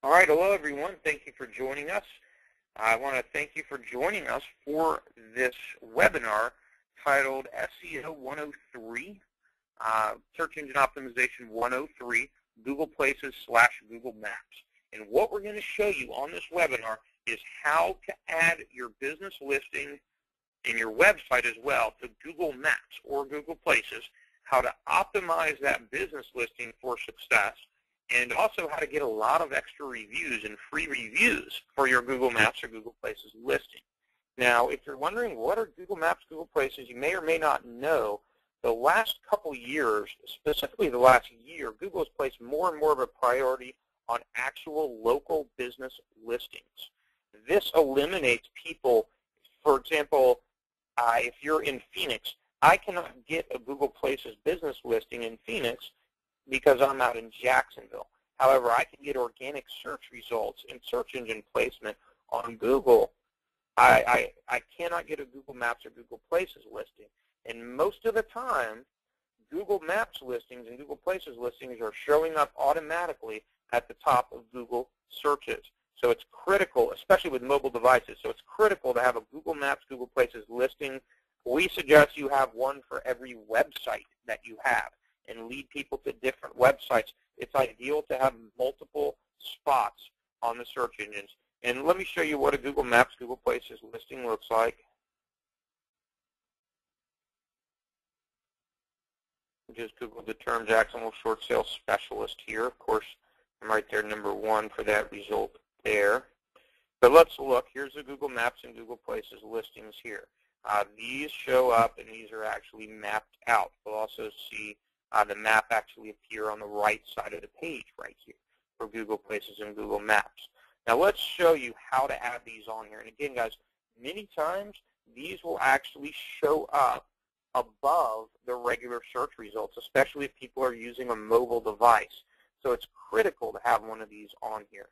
All right, hello everyone. Thank you for joining us. I want to thank you for joining us for this webinar titled SEO 103, Search Engine Optimization 103, Google Places / Google Maps. And what we're going to show you on this webinar is how to add your business listing and your website as well to Google Maps or Google Places, how to optimize that business listing for success, and also how to get a lot of extra reviews and free reviews for your Google Maps or Google Places listing. Now, if you're wondering what are Google Maps, Google Places, you may or may not know, the last couple years, specifically the last year, Google has placed more and more of a priority on actual local business listings. This eliminates people, for example, if you're in Phoenix, I cannot get a Google Places business listing in Phoenix because I'm out in Jacksonville. However, I can get organic search results and search engine placement on Google. I cannot get a Google Maps or Google Places listing. And most of the time, Google Maps listings and Google Places listings are showing up automatically at the top of Google searches. So it's critical, especially with mobile devices, so it's critical to have a Google Maps, Google Places listing. We suggest you have one for every website that you have and lead people to different websites. It's ideal to have multiple spots on the search engines. And let me show you what a Google Maps, Google Places listing looks like. Just Google the term Jacksonville short sales specialist here. Of course, I'm right there, #1 for that result there. But let's look. Here's the Google Maps and Google Places listings here. These show up, and these are actually mapped out. We'll also see the map actually appear on the right side of the page right here for Google Places and Google Maps. Now let's show you how to add these on here. And again, guys, many times these will actually show up above the regular search results, especially if people are using a mobile device. So it's critical to have one of these on here.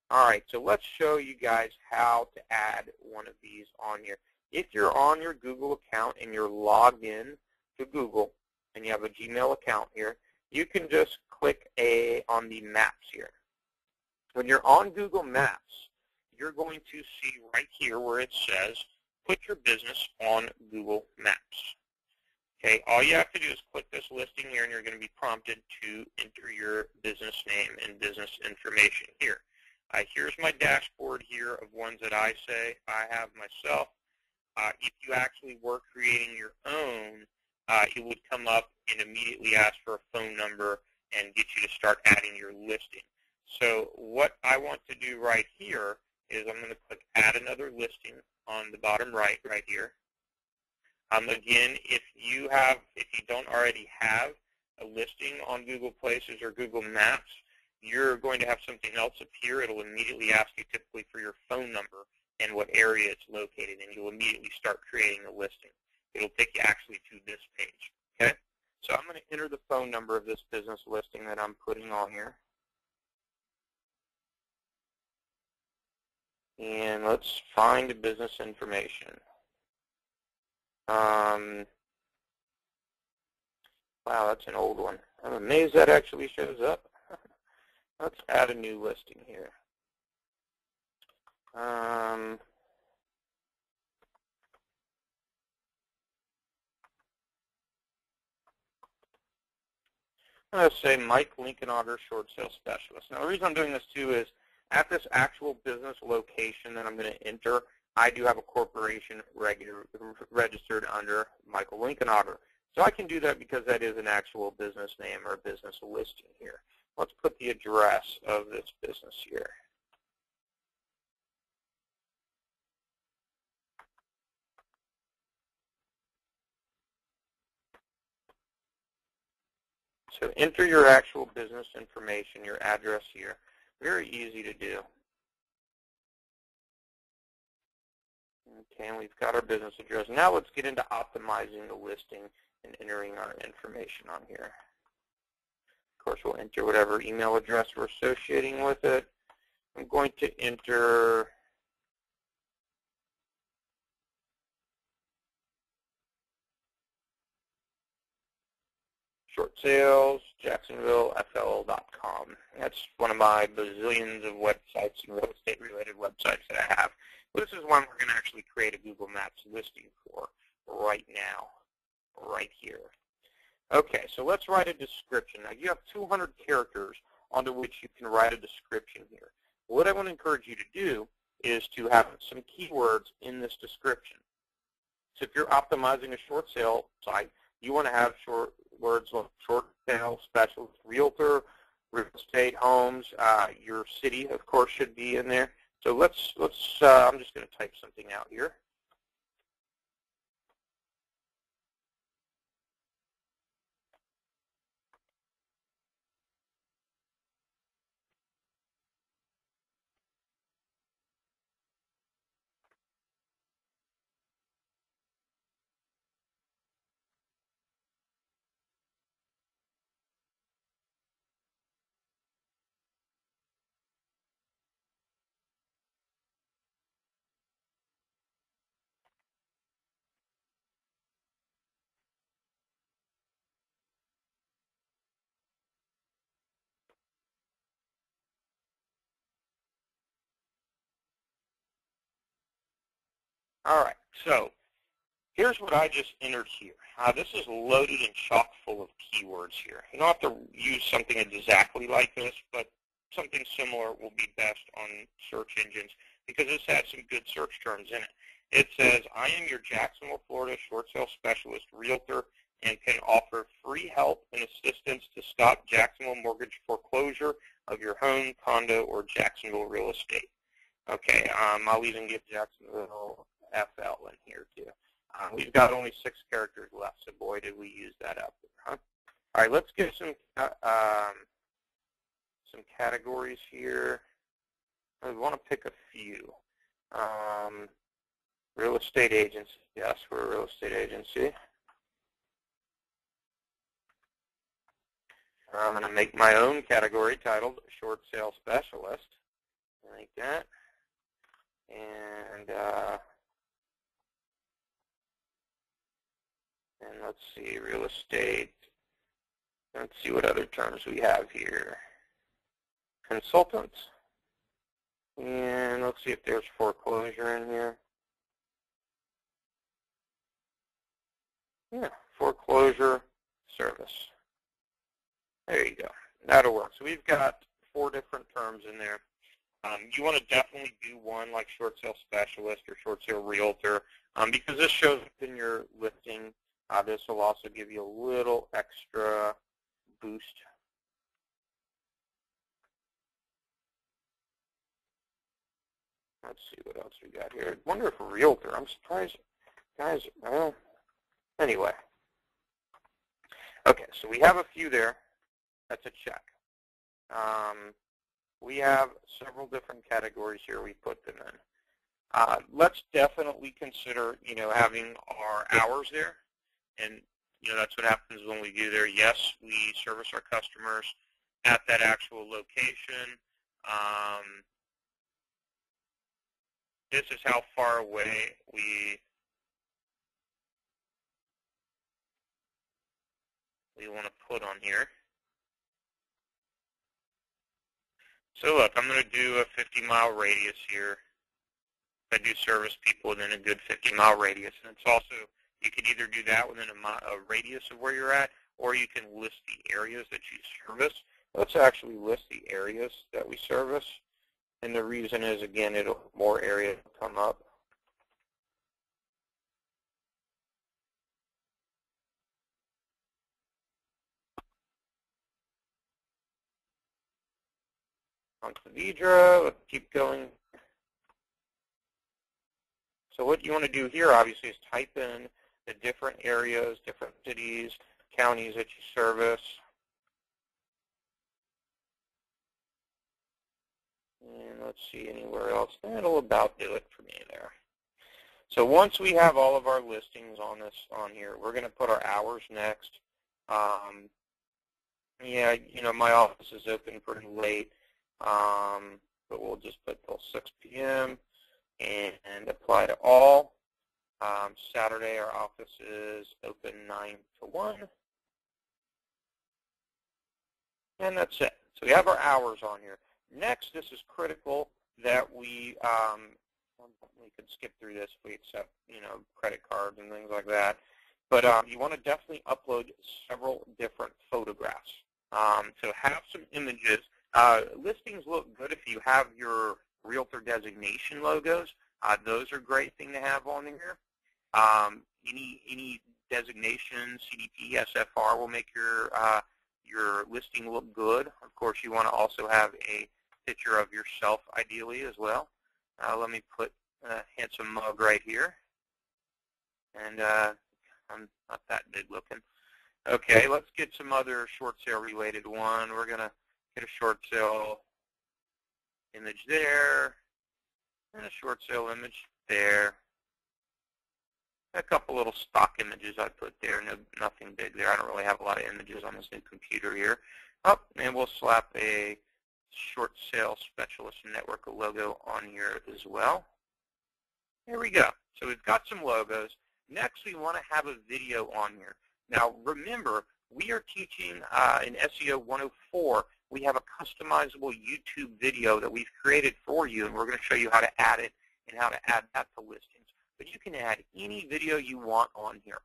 All right, so let's show you guys how to add one of these on here. If you're on your Google account and you're logged in to Google and you have a Gmail account here, you can just click on the maps here. When you're on Google Maps, you're going to see right here where it says, put your business on Google Maps. Okay, all you have to do is click this listing here, and you're going to be prompted to enter your business name and business information here. Here's my dashboard here of ones that I have myself. If you actually were creating your own, it would come up and immediately ask for a phone number and get you to start adding your listing. So what I want to do right here is I'm going to click Add Another Listing on the bottom right here. Again, if you don't already have a listing on Google Places or Google Maps, you're going to have something else appear. It'll immediately ask you typically for your phone number and what area it's located, and you'll immediately start creating a listing. It'll take you actually to this page. Okay? So I'm going to enter the phone number of this business listing that I'm putting on here. And let's find the business information. Wow, that's an old one. I'm amazed that actually shows up. Let's add a new listing here. I'm going to say Mike Lincolnauger, short sales specialist. Now, the reason I'm doing this too is at this actual business location that I'm going to enter, I do have a corporation registered under Michael Lincolnauger. So I can do that because that is an actual business name or business listing here. Let's put the address of this business here. So enter your actual business information, your address here. Very easy to do. Okay, and we've got our business address. Now let's get into optimizing the listing and entering our information on here. Of course, we'll enter whatever email address we're associating with it. I'm going to enter short sales, JacksonvilleFL.com. That's one of my bazillions of websites and real estate related websites that I have. But this is one we're going to actually create a Google Maps listing for right now, right here. Okay, so let's write a description. Now you have 200 characters onto which you can write a description here. What I want to encourage you to do is to have some keywords in this description. So if you're optimizing a short sale site, you want to have short words like short sale specialist, realtor, real estate, homes. Your city, of course, should be in there. So I'm just going to type something out here. All right, so here's what I just entered here. This is loaded and chock full of keywords here. You don't have to use something exactly like this, but something similar will be best on search engines because this has some good search terms in it. It says, I am your Jacksonville, Florida short sale specialist, realtor, and can offer free help and assistance to stop Jacksonville mortgage foreclosure of your home, condo, or Jacksonville real estate. Okay, I'll even get Jacksonville FL in here too. We've got only 6 characters left, so boy, did we use that up. Huh? All right, let's get some categories here. I want to pick a few. Real estate agency. Yes, we're a real estate agency. I'm going to make my own category titled Short Sale Specialist, like that. And let's see, real estate. Let's see what other terms we have here. Consultants. And let's see if there's foreclosure in here. Yeah, foreclosure service. There you go. That'll work. So we've got 4 different terms in there. You want to definitely do one like short sale specialist or short sale realtor because this shows up in your listing. This will also give you a little extra boost. Let's see what else we got here. I wonder if a realtor. I'm surprised, guys. Well, anyway. Okay, so we have a few there. That's a check. We have several different categories here. We put them in. Let's definitely consider, having our hours there. And, that's what happens when we do there. Yes, we service our customers at that actual location. This is how far away we want to put on here. So look, I'm going to do a 50-mile radius here. I do service people within a good 50-mile radius. And it's also, you can either do that within a radius of where you're at, or you can list the areas that you service. Let's actually list the areas that we service. And the reason is, again, more areas will come up. Onto Vidra, let's keep going. So what you want to do here, obviously, is type in the different areas, different cities, counties that you service. And let's see anywhere else. That'll about do it for me there. So once we have all of our listings on here, we're going to put our hours next. Yeah, my office is open pretty late, but we'll just put till 6 p.m. and apply to all. Saturday, our office is open 9 to 1. And that's it. So we have our hours on here. Next, this is critical that we can skip through this if we accept, credit cards and things like that. But you want to definitely upload several different photographs. So have some images. Listings look good if you have your realtor designation logos. Those are a great thing to have on here. Any designation, CDP, SFR will make your listing look good. Of course, you want to also have a picture of yourself, ideally, as well. Let me put a handsome mug right here. And I'm not that big looking. Okay, let's get some other short sale related one. We're going to get a short sale image there, and a short sale image there. A couple little stock images I put there, nothing big there. I don't really have a lot of images on this new computer here. Oh, and we'll slap a short sale specialist network logo on here as well. There we go. So we've got some logos. Next, we want to have a video on here. Now, remember, we are teaching in SEO 104. We have a customizable YouTube video that we've created for you, and we're going to show you how to add it and how to add that to listings. But you can add any video you want on here.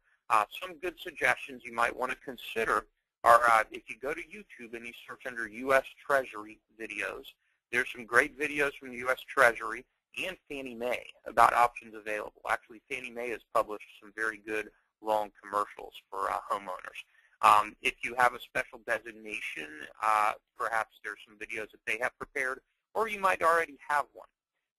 Some good suggestions you might want to consider are if you go to YouTube and you search under U.S. Treasury videos, there's some great videos from the U.S. Treasury and Fannie Mae about options available. Actually, Fannie Mae has published some very good long commercials for homeowners. If you have a special designation, perhaps there's some videos that they have prepared, or you might already have one.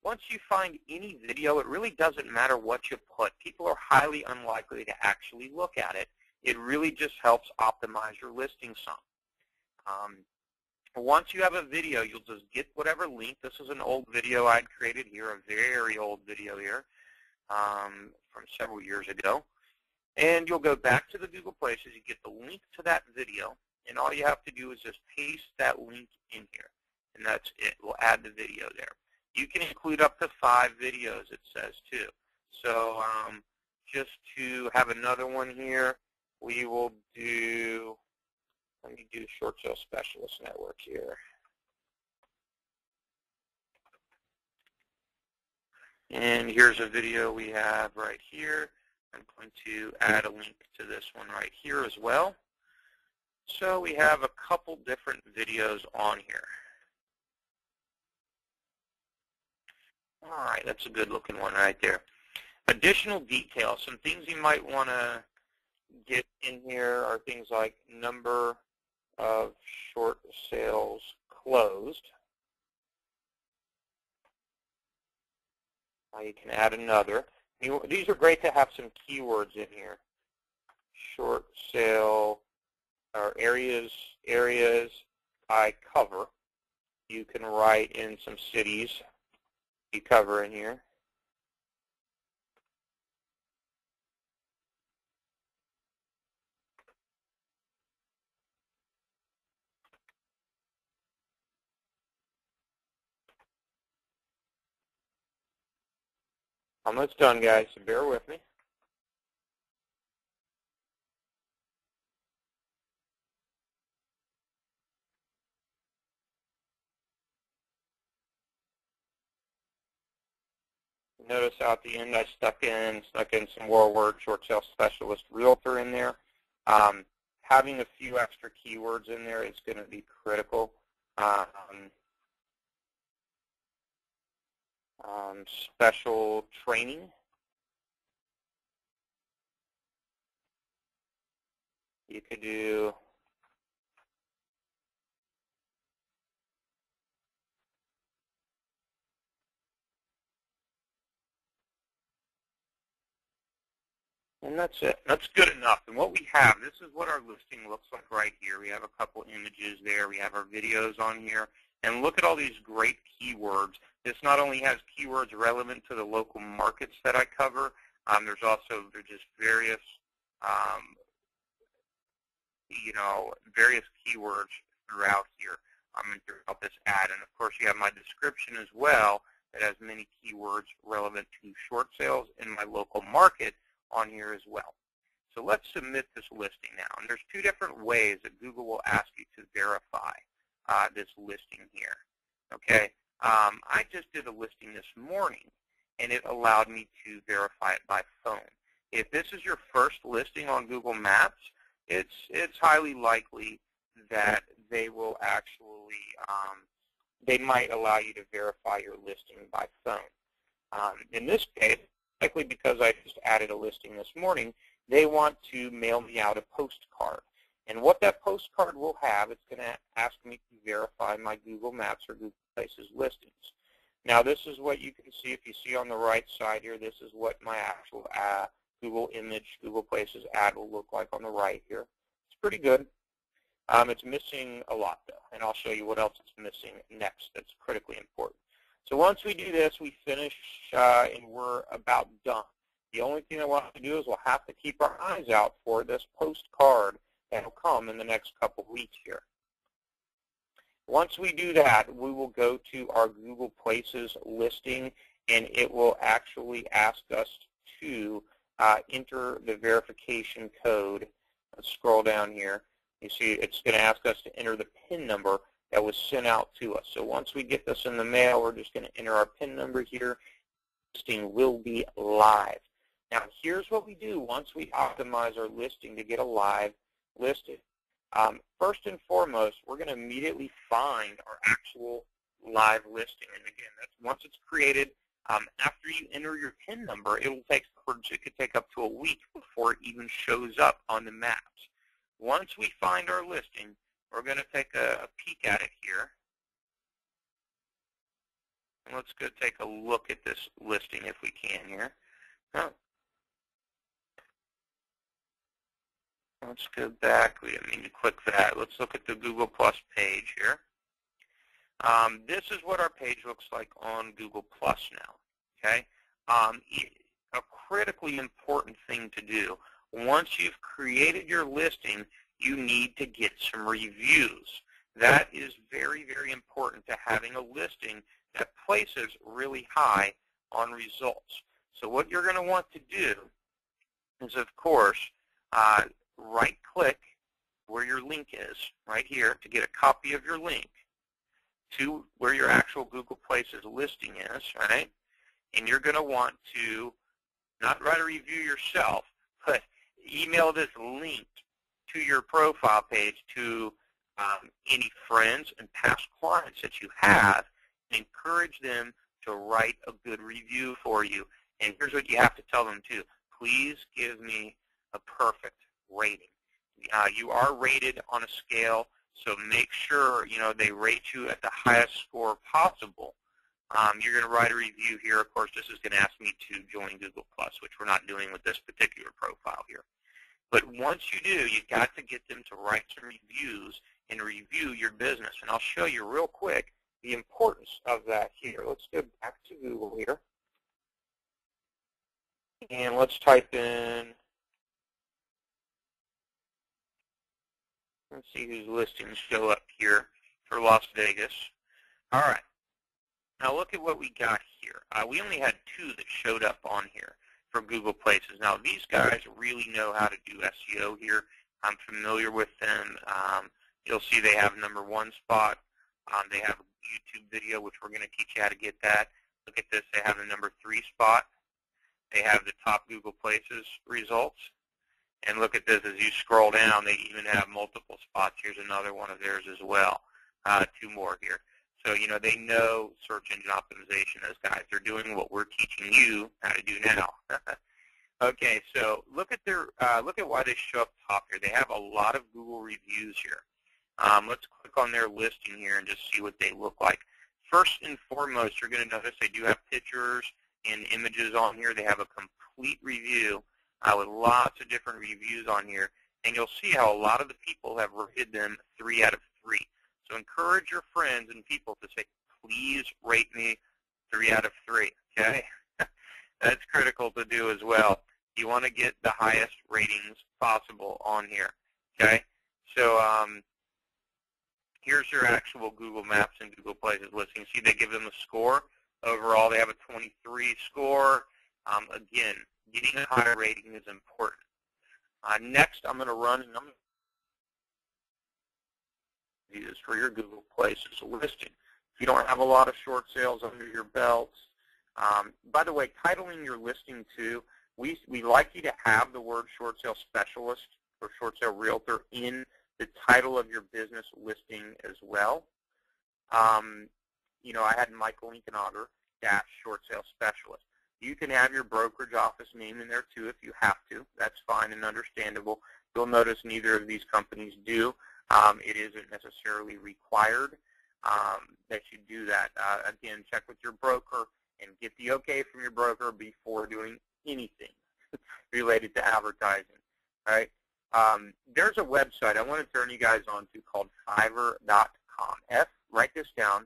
Once you find any video, it really doesn't matter what you put. People are highly unlikely to actually look at it. It really just helps optimize your listing some. Once you have a video, you'll just get whatever link. This is an old video I'd created here, a very old video here from several years ago. And you'll go back to the Google Places, you get the link to that video, and all you have to do is just paste that link in here. And that's it. We'll add the video there. You can include up to 5 videos, it says, too. So just to have another one here, we will do, let me do Short Sale Specialist Network here. And here's a video we have right here. I'm going to add a link to this one right here as well. So we have a couple different videos on here. All right, that's a good looking one right there. Additional details, some things you might want to get in here are things like number of short sales closed. You can add another. These are great to have some keywords in here. Short sale or areas I cover. You can write in some cities you cover in here. Almost done, guys, so bear with me. Notice out the end I stuck in some more word short sale specialist realtor in there. Having a few extra keywords in there is going to be critical. Special training. You could do and that's it. That's good enough. And what we have, this is what our listing looks like right here. We have a couple images there. We have our videos on here. And look at all these great keywords. This not only has keywords relevant to the local markets that I cover, there's just various, various keywords throughout here throughout this ad. And, of course, you have my description as well that has many keywords relevant to short sales in my local market on here as well. So let's submit this listing now. And there's two different ways that Google will ask you to verify this listing here. Okay, I just did a listing this morning, and it allowed me to verify it by phone. If this is your first listing on Google Maps, it's highly likely that they will actually, they might allow you to verify your listing by phone. In this case, likely because I just added a listing this morning, they want to mail me out a postcard. And what that postcard will have, it's going to ask me to verify my Google Maps or Google Places listings. Now, this is what you can see. If you see on the right side here, this is what my actual Google image, Google Places ad will look like on the right here. It's pretty good. It's missing a lot, though, and I'll show you what else it's missing next that's critically important. So once we do this, we finish, and we're about done. The only thing I want to do is we'll have to keep our eyes out for this postcard that will come in the next couple of weeks here. Once we do that, we will go to our Google Places listing, and it will actually ask us to enter the verification code. Let's scroll down here. You see it's going to ask us to enter the PIN number that was sent out to us. So once we get this in the mail, we're just going to enter our PIN number here. Listing will be live. Now, here's what we do once we optimize our listing to get a live listing. First and foremost, we're going to immediately find our actual live listing. And again, that's once it's created. After you enter your PIN number, it could take up to a week before it even shows up on the maps. Once we find our listing, we're going to take a peek at it here. And let's go take a look at this listing if we can here. Oh. Let's go back. We didn't mean to click that. Let's look at the Google Plus page here. This is what our page looks like on Google Plus now. Okay, a critically important thing to do. Once you've created your listing, you need to get some reviews. That is very, very important to having a listing that places really high on results. So what you're going to want to do is, of course, right-click where your link is, right here, to get a copy of your link to where your actual Google Places listing is, right? And you're going to want to not write a review yourself, but email this link to your profile page to any friends and past clients that you have, and encourage them to write a good review for you. And here's what you have to tell them, too. Please give me a perfect rating. You are rated on a scale, so make sure they rate you at the highest score possible. You're going to write a review here. Of course, this is going to ask me to join Google Plus, which we're not doing with this particular profile here. But once you do, you've got to get them to write some reviews and review your business. And I'll show you real quick the importance of that here. Let's go back to Google here. And let's type in, let's see whose listings show up here for Las Vegas. All right. Now look at what we got here. We only had 2 that showed up on here for Google Places. Now these guys really know how to do SEO here. I'm familiar with them. You'll see they have #1 spot. They have a YouTube video, which we're going to teach you how to get that. Look at this. They have the #3 spot. They have the top Google Places results. And look at this. As you scroll down, they even have multiple spots. Here's another one of theirs as well. 2 more here. So, they know search engine optimization, those guys. They're doing what we're teaching you how to do now. Okay, so look at why they show up top here. They have a lot of Google reviews here. Let's click on their listing here and just see what they look like. First and foremost, you're going to notice they do have pictures and images on here. They have a complete review with lots of different reviews on here. And you'll see how a lot of the people have rated them 3 out of 3. So encourage your friends and people to say, please rate me 3 out of 3, okay? That's critical to do as well. You want to get the highest ratings possible on here, okay? So here's your actual Google Maps and Google Places listing. See, they give them a score. Overall, they have a 23 score. Again, getting a higher rating is important. Next, I'm going to run a number of reviews for your Google Places listing. If you don't have a lot of short sales under your belts, by the way, titling your listing too, we like you to have the word short sale specialist or short sale realtor in the title of your business listing as well. You know, I had Michael Lincolnauger - short sale specialist. You can have your brokerage office name in there too if you have to. That's fine and understandable. You'll notice neither of these companies do. It isn't necessarily required that you do that. Again, check with your broker and get the okay from your broker before doing anything related to advertising. All right. There's a website I want to turn you guys on to called Fiverr.com. Write this down.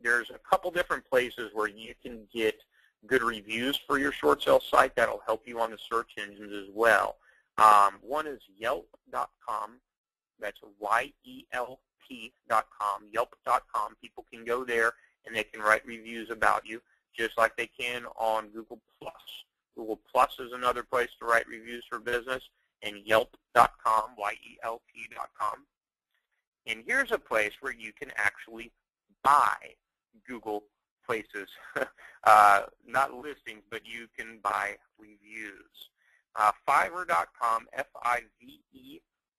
There's a couple different places where you can get good reviews for your short sale site that'll help you on the search engines as well. One is Yelp.com. That's YELP.com, Yelp.com. People can go there and they can write reviews about you just like they can on Google+. Google+ is another place to write reviews for business, and Yelp.com, YELP.com. And here's a place where you can actually buy Google Places, not listings, but you can buy reviews. Fiverr.com,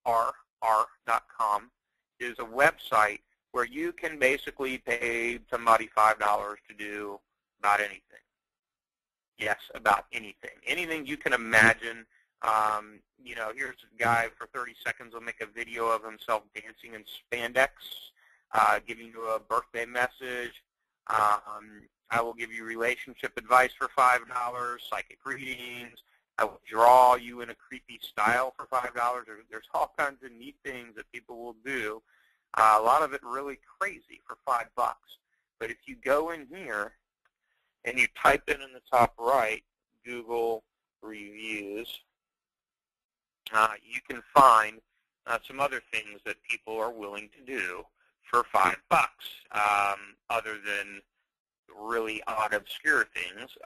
Fiverr.com, is a website where you can basically pay somebody $5 to do about anything. Yes, about anything. Anything you can imagine. You know, here's a guy for 30 seconds will make a video of himself dancing in spandex, giving you a birthday message. I will give you relationship advice for $5, psychic readings. I will draw you in a creepy style for $5. There's all kinds of neat things that people will do. A lot of it really crazy for $5. But if you go in here and you type in the top right, Google reviews, you can find some other things that people are willing to do for $5, other than really odd, obscure things.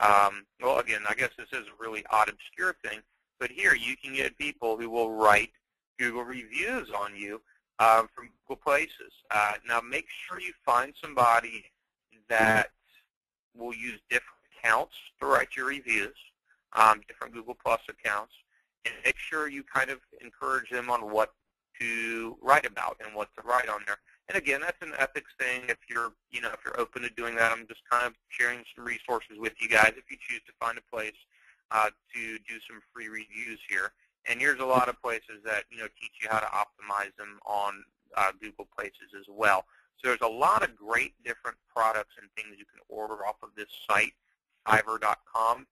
Well, again, I guess this is a really odd, obscure thing, but here you can get people who will write Google reviews on you from Google Places. Now, make sure you find somebody that will use different accounts to write your reviews, different Google Plus accounts, and make sure you kind of encourage them on what to write about and what to write on there. And again, that's an ethics thing. If you're, if you're open to doing that, I'm just kind of sharing some resources with you guys if you choose to find a place to do some free reviews here. And here's a lot of places that, teach you how to optimize them on Google Places as well. So there's a lot of great different products and things you can order off of this site, Fiverr.com.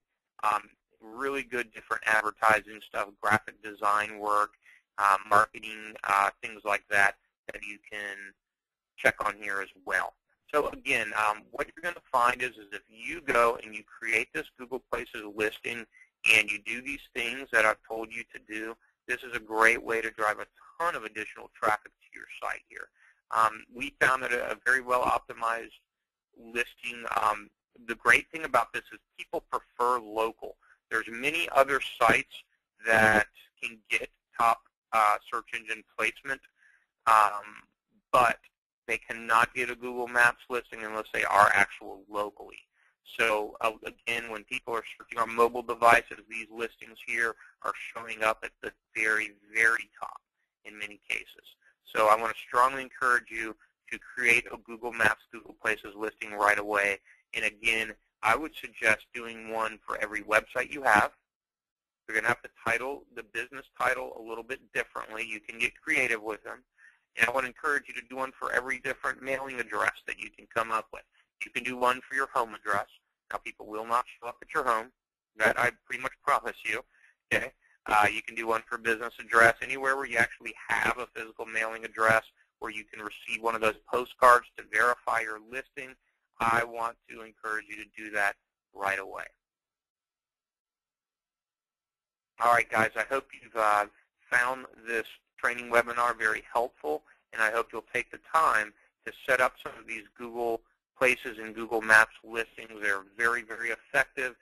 Really good different advertising stuff, graphic design work, marketing, things like that you can check on here as well. So again, what you're going to find is if you go and you create this Google Places listing and you do these things that I've told you to do, this is a great way to drive a ton of additional traffic to your site here. We found that a very well optimized listing, the great thing about this is people prefer local. There's many other sites that can get top search engine placement, but they cannot get a Google Maps listing unless they are actual locally. So again, when people are searching on mobile devices, these listings here are showing up at the very, very top in many cases. So I want to strongly encourage you to create a Google Maps, Google Places listing right away. And again, I would suggest doing one for every website you have. You're going to have to title the business title a little bit differently. You can get creative with them. And I want to encourage you to do one for every different mailing address that you can come up with. You can do one for your home address. Now, people will not show up at your home. That I pretty much promise you. Okay. You can do one for business address, anywhere where you actually have a physical mailing address where you can receive one of those postcards to verify your listing. I want to encourage you to do that right away. All right, guys, I hope you've found this training webinar very helpful, and I hope you'll take the time to set up some of these Google Places and Google Maps listings. They're very, very effective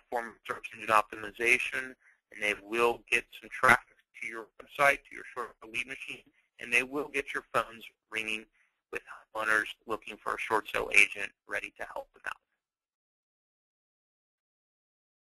form of search engine optimization. and they will get some traffic to your website, to your short sale lead machine, and they will get your phones ringing with homeowners looking for a short sale agent ready to help them out.